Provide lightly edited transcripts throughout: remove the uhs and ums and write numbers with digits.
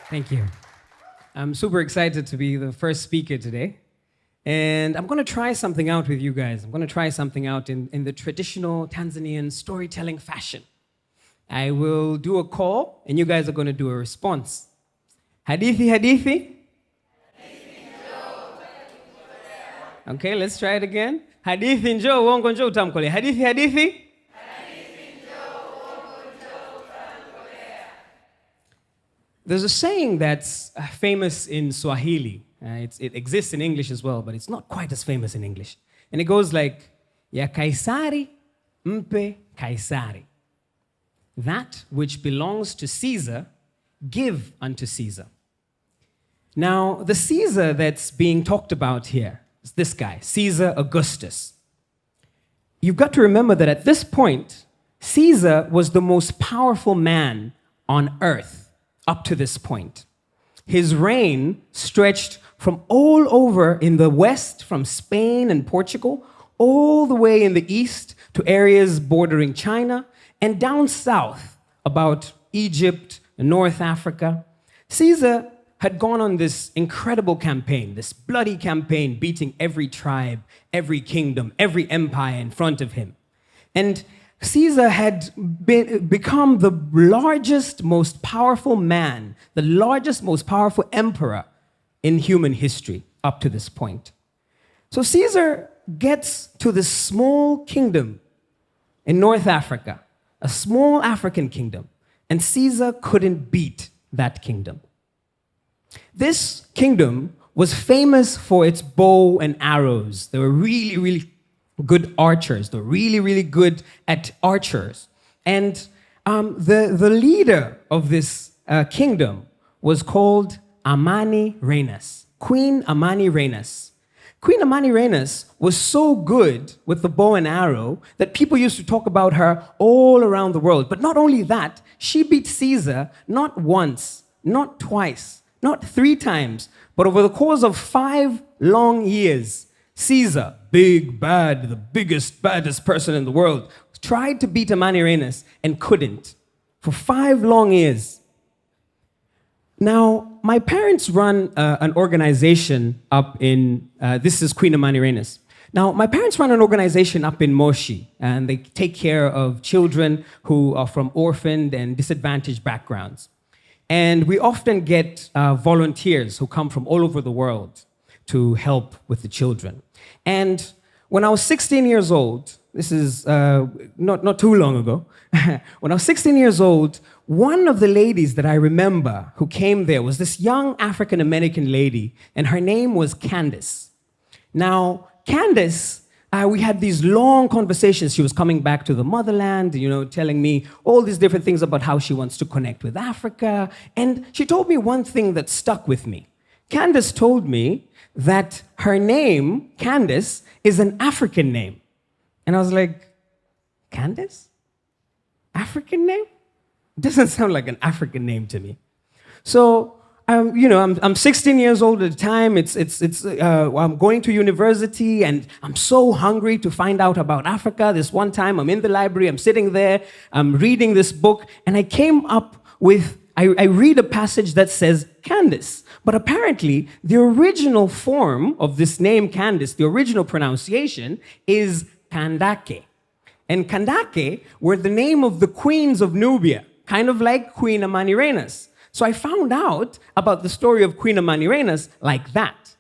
Thank you. I'm super excited to be the first speaker today. And I'm going to try something out with you guys. I'm going to try something out in the traditional Tanzanian storytelling fashion. I will do a call, and you guys are going to do a response. Hadithi, hadithi. Okay, let's try it again. Hadithi njoo, uongo njoo utamkolea. Hadithi, hadithi. There's a saying that's famous in Swahili. It exists in English as well, but it's not quite as famous in English. And it goes like, Ya Kaisari, mpe Kaisari. That which belongs to Caesar, give unto Caesar. Now, the Caesar that's being talked about here is this guy, Caesar Augustus. You've got to remember that at this point, Caesar was the most powerful man on earth up to this point. His reign stretched from all over in the west, from Spain and Portugal, all the way in the east to areas bordering China, and down south about Egypt and North Africa. Caesar had gone on this incredible campaign, this bloody campaign, beating every tribe, every kingdom, every empire in front of him. And Caesar had become the largest, most powerful man, the largest, most powerful emperor in human history up to this point. So Caesar gets to this small kingdom in North Africa, a small African kingdom, and Caesar couldn't beat that kingdom. This kingdom was famous for its bow and arrows. They were really, really good archers. They're really, really good at archers. And the leader of this kingdom was called Amanirenas, Queen Amanirenas. Queen Amanirenas was so good with the bow and arrow that people used to talk about her all around the world. But not only that, she beat Caesar not once, not twice, not 3 times, but over the course of 5 long years. Caesar, big, bad, the biggest, baddest person in the world, tried to beat Amanirenas and couldn't for 5 long years. Now, my parents run an organization up in, this is Queen Amanirenas. Now, my parents run an organization up in Moshi, and they take care of children who are from orphaned and disadvantaged backgrounds. And we often get volunteers who come from all over the world to help with the children. And when I was 16 years old, this is not too long ago, when I was 16 years old, one of the ladies that I remember who came there was this young African-American lady, and her name was Candace. Now, Candace, we had these long conversations. She was coming back to the motherland, telling me all these different things about how she wants to connect with Africa. And she told me one thing that stuck with me. Candace told me that her name, Candace, is an African name. And I was like, Candace? African name? It doesn't sound like an African name to me. So, I'm 16 years old at the time. I'm going to university, and I'm so hungry to find out about Africa. This one time, I'm in the library, I'm sitting there, I'm reading this book, and I came up with, I read a passage that says Candace. But apparently, the original form of this name, Candace, the original pronunciation is Kandake. And Kandake were the name of the queens of Nubia, kind of like Queen Amanirenas. So I found out about the story of Queen Amanirenas like that.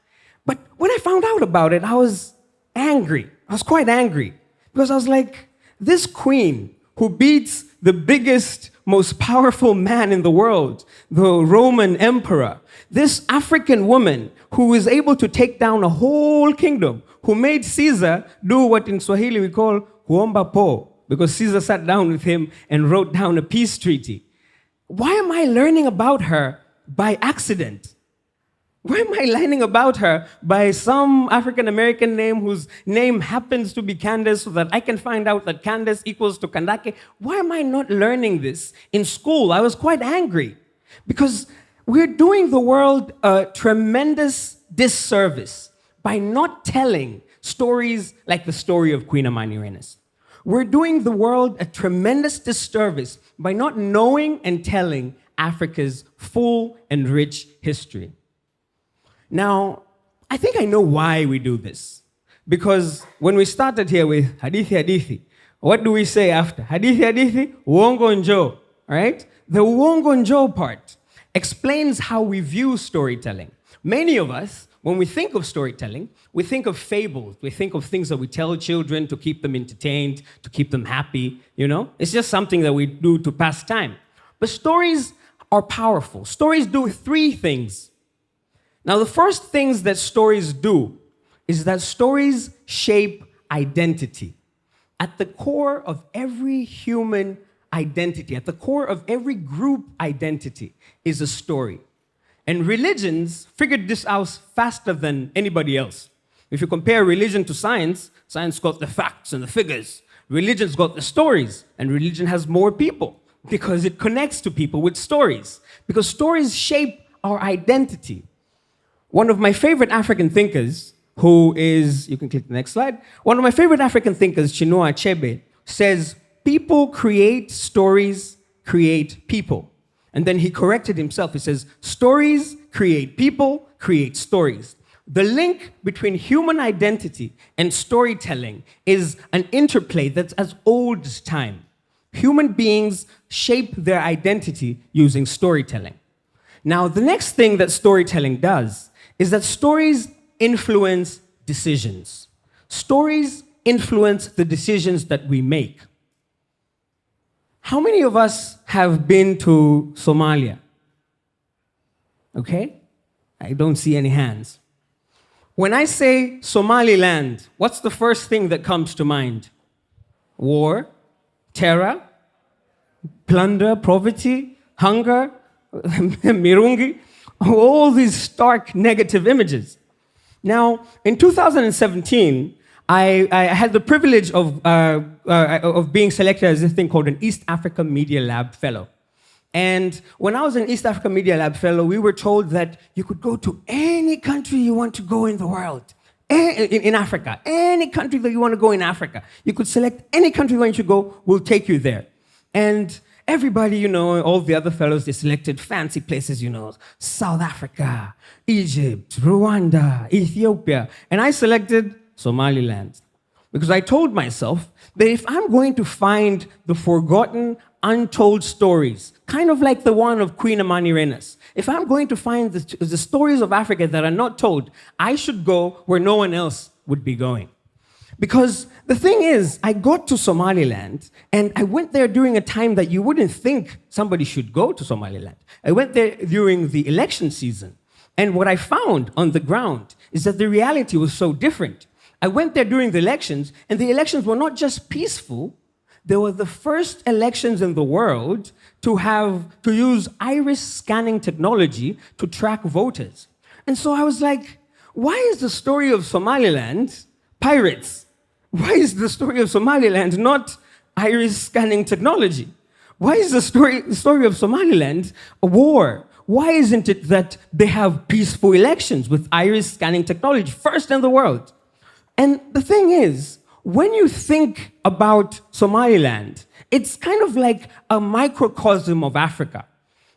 But when I found out about it, I was angry. I was quite angry. Because I was like, this queen who beats the biggest, most powerful man in the world, the Roman emperor, this African woman who is able to take down a whole kingdom, who made Caesar do what in Swahili we call kuomba po, because Caesar sat down with him and wrote down a peace treaty. Why am I learning about her by accident? Why am I learning about her by some African-American name whose name happens to be Candace so that I can find out that Candace equals to Kandake? Why am I not learning this in school? I was quite angry because we're doing the world a tremendous disservice by not telling stories like the story of Queen Amanirenas. We're doing the world a tremendous disservice by not knowing and telling Africa's full and rich history. Now, I think I know why we do this. Because when we started here with hadithi hadithi, what do we say after? Hadithi hadithi, uongo njo, right? The uongo njo part explains how we view storytelling. Many of us, when we think of storytelling, we think of fables. We think of things that we tell children to keep them entertained, to keep them happy, you know? It's just something that we do to pass time. But stories are powerful. Stories do three things. Now, the first things that stories do is that stories shape identity. At the core of every human identity, at the core of every group identity is a story. And religions figured this out faster than anybody else. If you compare religion to science, science got the facts and the figures. Religion's got the stories, and religion has more people because it connects to people with stories. Because stories shape our identity. One of my favorite African thinkers, who is, you can click the next slide. One of my favorite African thinkers, Chinua Achebe, says, people create stories, create people. And then he corrected himself. He says, stories create people, create stories. The link between human identity and storytelling is an interplay that's as old as time. Human beings shape their identity using storytelling. Now, the next thing that storytelling does is that stories influence decisions. Stories influence the decisions that we make. How many of us have been to Somalia? Okay? I don't see any hands. When I say Somaliland, what's the first thing that comes to mind? War, terror, plunder, poverty, hunger, mirungi, all these stark negative images. Now, in 2017, I had the privilege of being selected as this thing called an East Africa Media Lab Fellow. And when I was an East Africa Media Lab Fellow, we were told that you could go to any country you want to go in the world, in Africa, any country that you want to go in Africa. You could select any country you want to go, we'll take you there. And everybody, you know, all the other fellows, they selected fancy places, you know, South Africa, Egypt, Rwanda, Ethiopia. And I selected Somaliland. Because I told myself that if I'm going to find the forgotten, untold stories, kind of like the one of Queen Amanirenas, if I'm going to find the stories of Africa that are not told, I should go where no one else would be going. Because the thing is, I got to Somaliland, and I went there during a time that you wouldn't think somebody should go to Somaliland. I went there during the election season. And what I found on the ground is that the reality was so different. I went there during the elections, and the elections were not just peaceful, they were the first elections in the world to use iris scanning technology to track voters. And so I was like, why is the story of Somaliland pirates? Why is the story of Somaliland not iris scanning technology? Why is the story of Somaliland a war? Why isn't it that they have peaceful elections with iris scanning technology, first in the world? And the thing is, when you think about Somaliland, it's kind of like a microcosm of Africa.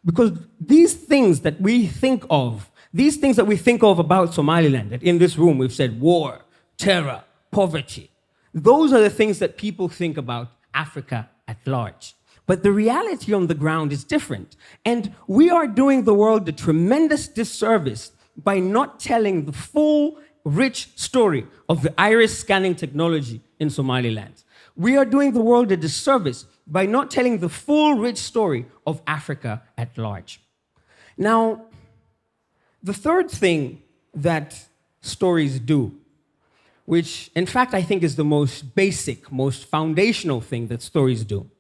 Because these things that we think of about Somaliland, that in this room we've said war, terror, poverty, those are the things that people think about Africa at large. But the reality on the ground is different. And we are doing the world a tremendous disservice by not telling the full, rich story of the iris scanning technology in Somaliland. We are doing the world a disservice by not telling the full, rich story of Africa at large. Now, the third thing that stories do, which in fact I think is the most basic, most foundational thing that stories do,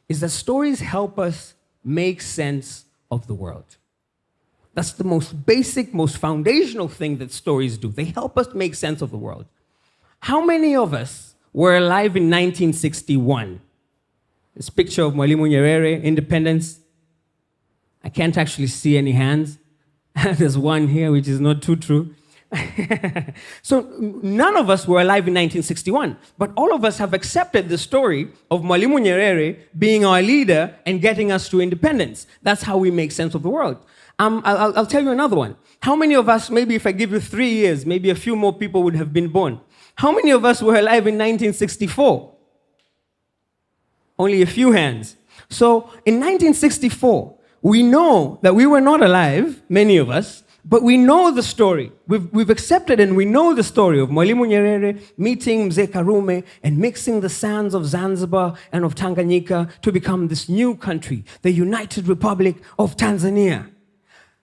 is that stories help us make sense of the world. That's the most basic, most foundational thing that stories do. They help us make sense of the world. How many of us were alive in 1961? This picture of Mwalimu Nyerere, independence. I can't actually see any hands. There's one here, which is not too true. So none of us were alive in 1961, but all of us have accepted the story of Mwalimu Nyerere being our leader and getting us to independence. That's how we make sense of the world. I'll tell you another one. How many of us, maybe if I give you 3 years, maybe a few more people would have been born. How many of us were alive in 1964? Only a few hands. So in 1964, we know that we were not alive, many of us, but we know the story. We've accepted and we know the story of Mwalimu Nyerere meeting Mzee Karume and mixing the sands of Zanzibar and of Tanganyika to become this new country, the United Republic of Tanzania.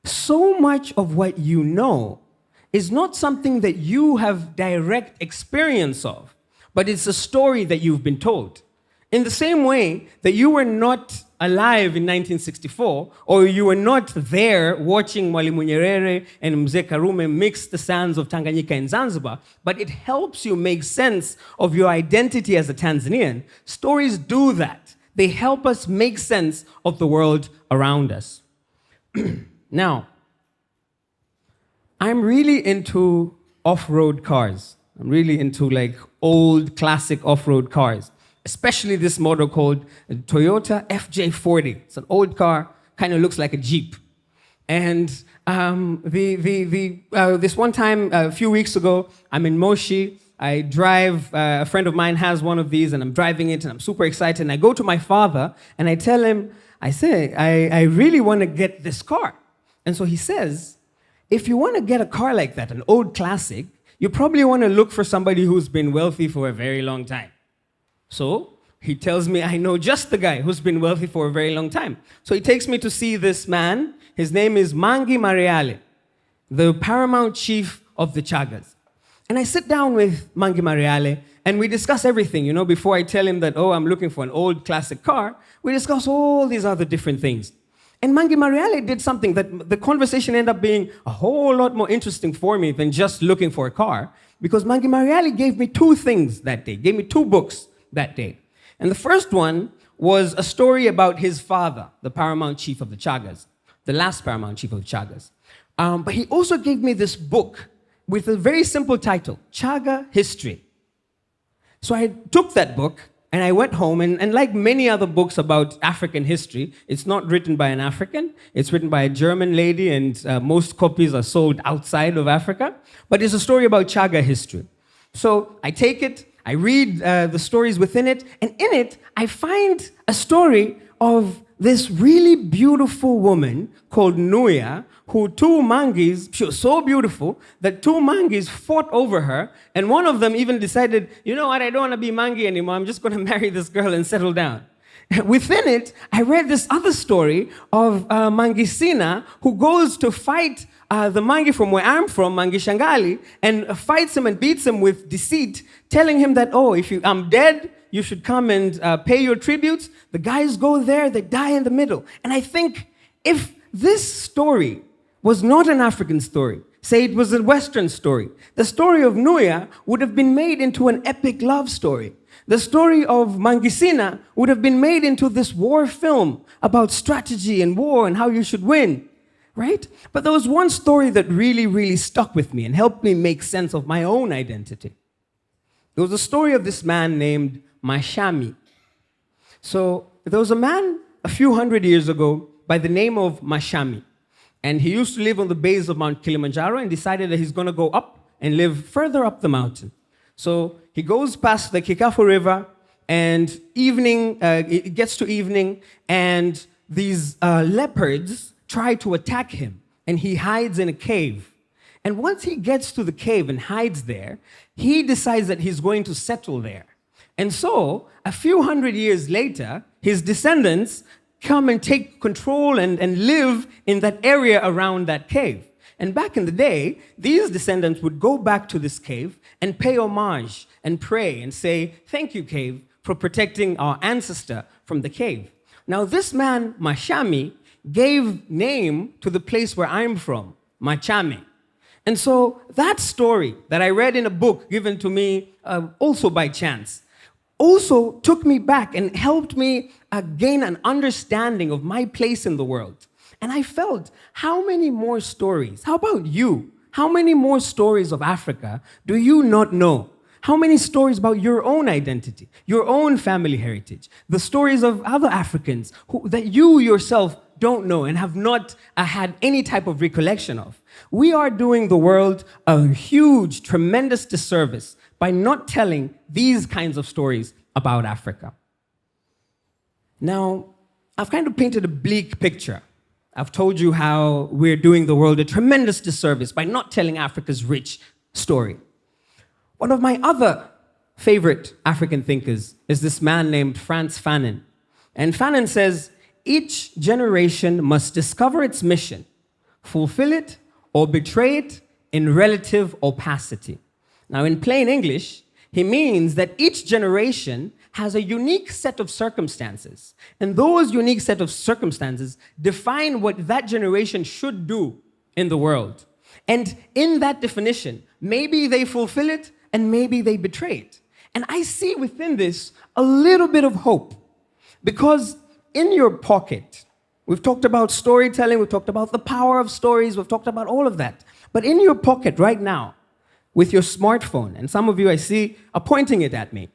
So much of what you know is not something that you have direct experience of, but it's a story that you've been told. In the same way that you were not alive in 1964, or you were not there watching Mwalimu Nyerere and Mzee Karume mix the sands of Tanganyika and Zanzibar, but it helps you make sense of your identity as a Tanzanian. Stories do that. They help us make sense of the world around us. Now, I'm really into off-road cars. I'm really into like old classic off-road cars. Especially this model called Toyota FJ40. It's an old car, kind of looks like a Jeep. And this one time, a few weeks ago, I'm in Moshi. I drive, a friend of mine has one of these, and I'm driving it, and I'm super excited. And I go to my father, and I tell him, I say, I really want to get this car. And so he says, if you want to get a car like that, an old classic, you probably want to look for somebody who's been wealthy for a very long time. So he tells me I know just the guy who's been wealthy for a very long time. So he takes me to see this man. His name is Mangi Mariale, the paramount chief of the Chagas. And I sit down with Mangi Mariale and we discuss everything. You know, before I tell him that, oh, I'm looking for an old classic car, we discuss all these other different things. And Mangi Mariale did something that the conversation ended up being a whole lot more interesting for me than just looking for a car, because Mangi Mariale gave me 2 things that day, gave me 2 books that day. And the first one was a story about his father, the paramount chief of the Chagas, the last paramount chief of the Chagas. But he also gave me this book with a very simple title, Chaga History. So I took that book and I went home, and like many other books about African history, it's not written by an African, it's written by a German lady, and most copies are sold outside of Africa, but it's a story about Chaga history. So I take it, I read the stories within it, and in it, I find a story of this really beautiful woman called Nuya, who 2 Mangis, she was so beautiful that 2 Mangis fought over her, and one of them even decided, you know what, I don't want to be Mangi anymore, I'm just going to marry this girl and settle down. Within it, I read this other story of Mangisina, who goes to fight the Mangi from where I'm from, Mangi Shangali, and fights him and beats him with deceit, telling him that, oh, if I'm dead, you should come and pay your tributes. The guys go there, they die in the middle. And I think if this story was not an African story, say it was a Western story, the story of Nuya would have been made into an epic love story. The story of Mangisina would have been made into this war film about strategy and war and how you should win, right? But there was one story that really, really stuck with me and helped me make sense of my own identity. It was the story of this man named Mashami. So there was a man a few hundred years ago by the name of Mashami. And he used to live on the base of Mount Kilimanjaro and decided that he's going to go up and live further up the mountain. So he goes past the Kikafu River, and it gets to evening, and these leopards try to attack him, and he hides in a cave. And once he gets to the cave and hides there, he decides that he's going to settle there. And so, a few hundred years later, his descendants come and take control and live in that area around that cave. And back in the day, these descendants would go back to this cave and pay homage and pray and say, thank you, cave, for protecting our ancestor from the cave. Now, this man, Mashami, gave name to the place where I'm from, Machame. And so that story that I read in a book given to me also by chance also took me back and helped me gain an understanding of my place in the world. And I felt, how many more stories, how about you, How many more stories of Africa do you not know? How many stories about your own identity, your own family heritage, the stories of other Africans that you yourself don't know and have not had any type of recollection of? We are doing the world a huge, tremendous disservice by not telling these kinds of stories about Africa. Now, I've kind of painted a bleak picture. I've told you how we're doing the world a tremendous disservice by not telling Africa's rich story. One of my other favorite African thinkers is this man named Frantz Fanon. And Fanon says, each generation must discover its mission, fulfill it, or betray it in relative opacity. Now, in plain English, he means that each generation has a unique set of circumstances. And those unique set of circumstances define what that generation should do in the world. And in that definition, maybe they fulfill it, and maybe they betray it. And I see within this a little bit of hope. Because in your pocket, we've talked about storytelling, we've talked about the power of stories, we've talked about all of that. But in your pocket right now, with your smartphone, and some of you I see are pointing it at me,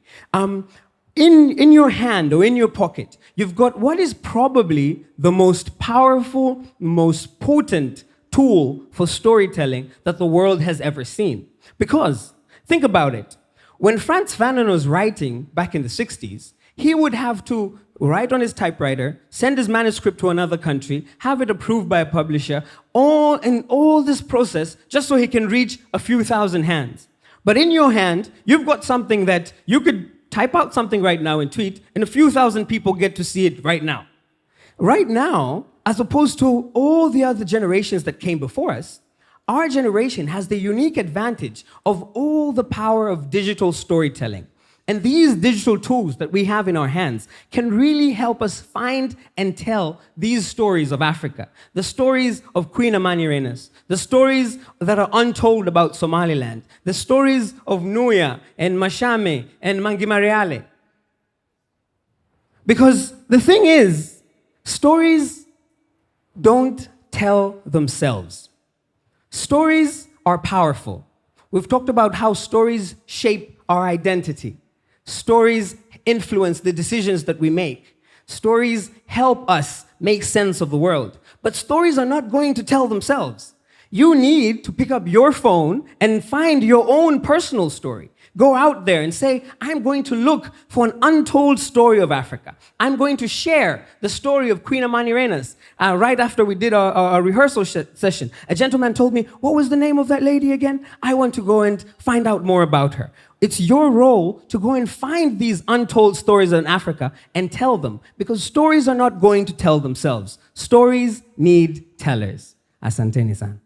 in your hand or in your pocket, you've got what is probably the most powerful, most potent tool for storytelling that the world has ever seen. Because think about it. When Frantz Fanon was writing back in the 60s, he would have to write on his typewriter, send his manuscript to another country, have it approved by a publisher, all this process just so he can reach a few thousand hands. But in your hand, you've got something that you could type out something right now and tweet, and a few thousand people get to see it right now. Right now, as opposed to all the other generations that came before us, our generation has the unique advantage of all the power of digital storytelling. And these digital tools that we have in our hands can really help us find and tell these stories of Africa. The stories of Queen Amanirenas, the stories that are untold about Somaliland, the stories of Nuya and Mashame and Mangimareale. Because the thing is, stories don't tell themselves. Stories are powerful. We've talked about how stories shape our identity. Stories influence the decisions that we make. Stories help us make sense of the world. But stories are not going to tell themselves. You need to pick up your phone and find your own personal story. Go out there and say, I'm going to look for an untold story of Africa. I'm going to share the story of Queen Amanirenas. Right after we did our rehearsal session, a gentleman told me, what was the name of that lady again? I want to go and find out more about her. It's your role to go and find these untold stories in Africa and tell them, because stories are not going to tell themselves. Stories need tellers. Asanteni san.